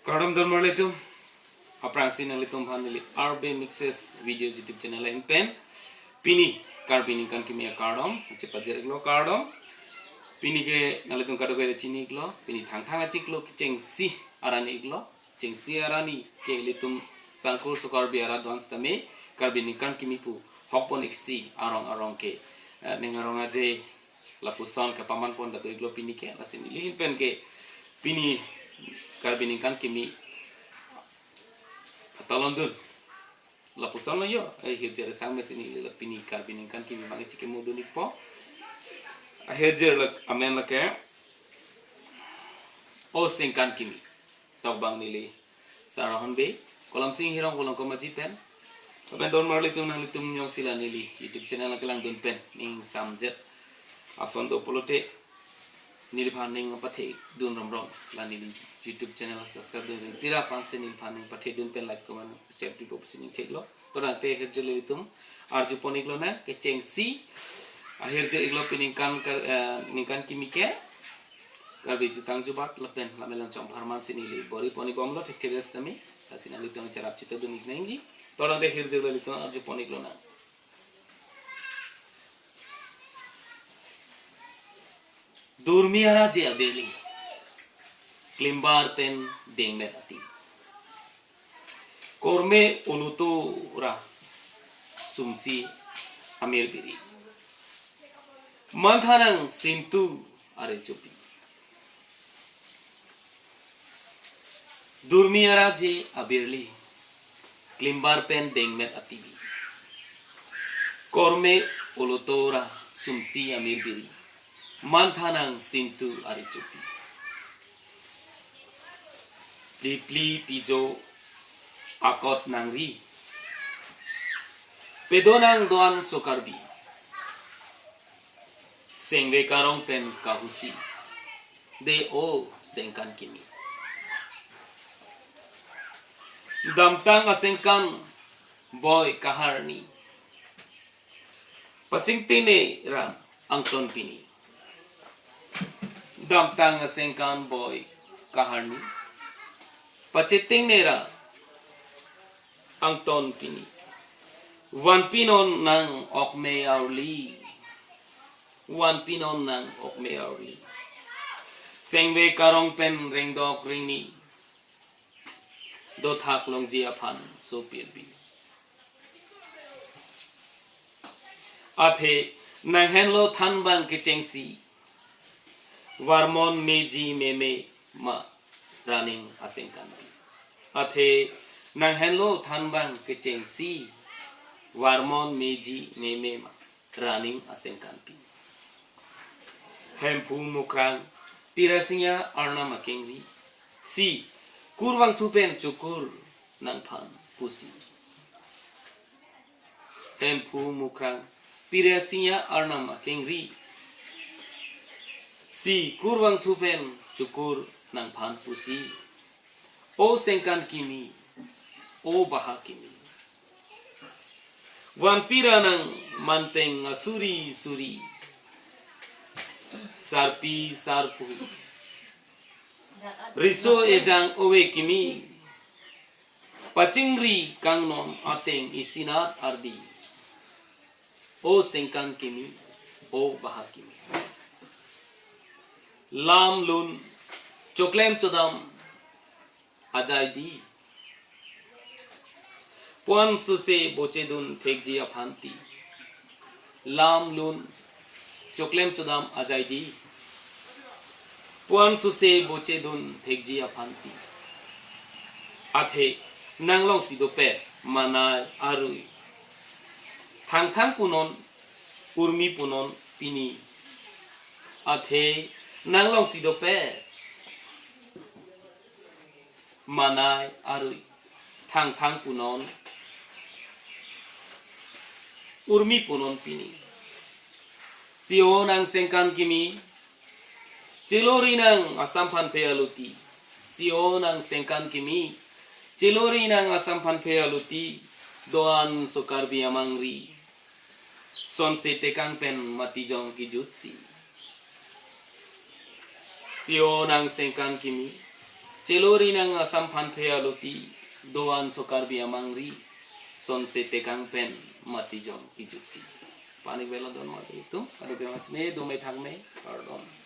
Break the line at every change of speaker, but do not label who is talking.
Akardom dormorletum aprangsin nalitum hanili Rbey mixes video YouTube channel lain pen pini Karbi Sengkan Kimi Akardom cepat jereglo Akardom pini ke nalitum kado ke chini glo pini thang aciklo cengsi arani glo cengsi arani ke litum sangkur sukarbi aradvance tame Karbi Sengkan Kimi pu hokpon iksi arong ke nengarong aje lapuson ke paman pon datu glo pini ke lasini lihin pen ke pini Karbi Sengkan Kimi Atalondun lapusan lo yo Hirjir sang mesini le pini Karbi Sengkan Kimi bangi cike mudunik po Hirjir le amen le ke o Sengkan Kimi tok bang nili SirRohon be kolam sing hirong Volongkom majipen aben don marlitum nang litum nyong sila nili YouTube channel le kelang dun pen ning samjet ason do polote nili phaning pathe dun rom lani YouTube channel subscribe dun tira panse nili phaning pathe dun pen like comment share pipo sining cheklo torante Hirjir litum arju poniklo na ke cengsi Hirjir iglo Sengkan Kimi ke Karbi jutang jubat lepen lamelang chom harman sinili bori poni gomlo tekteres tami asina litum charap chito dun iknengi torante Hirjir litum arju poniklo na Durmiara je abeli klimbar pen deng merati korme uluto ra sumsi amir biri manthanang sintu are chupi Durmiara je abeli klimbar pen deng merati korme uluto ra sumsi amir biri manthanang sintu ari chupi lipli pijo akot nangri pedonang doan sokarbi sengwe karong pen kahusi de o Sengkan Kimi damtang asengkan boy kaharni pacingtine ra angton pini damtang Sengkan boy kaharni paciting nera angton pini wan pinon nang okme aurli sengwe karong pen rengdok ringni do thak longji aphan so pirbi athe nang henlo than bang ke cengsi warmon meji meme ma running Sengkan athe nang henlo thanbang ke cengsi warmon meji meme ma running Sengkan hempu mukrang pirasinya arna makengri si kurwang thupen cukur nang phan pusi hempu mukrang pirasinya arna makengri si kurwang thupen cukur nang phan pusi o Sengkan Kimi o baha Kimi wan pira nang manteng asuri suri sarpi sarpu riso ejang owe Kimi pacingri kangnom ateng isinat ardi o Sengkan Kimi o baha Kimi lam lun choklem chodam ajaidi puan suse bochedun thekji aphanti lam lun choklem chodam ajaidi puan suse bochedun thekji aphanti athe nanglong sidope mana arui thang punon urmi punon pini athe nanglong sidope manai arui thang punon urmi punon pini sio nang Sengkan Kimi celori nang asampan pealuti sio nang Sengkan Kimi celori nang asampan pealuti doan sokarbi amangri sonse tekang pen matijong kijutsi sio nang Sengkan Kimi celori nang asam phanphe aloti doan so karbi amangri son se tekang pen mati jong kijupsi panik bela don mati itu ada bemas me do me thang me pardon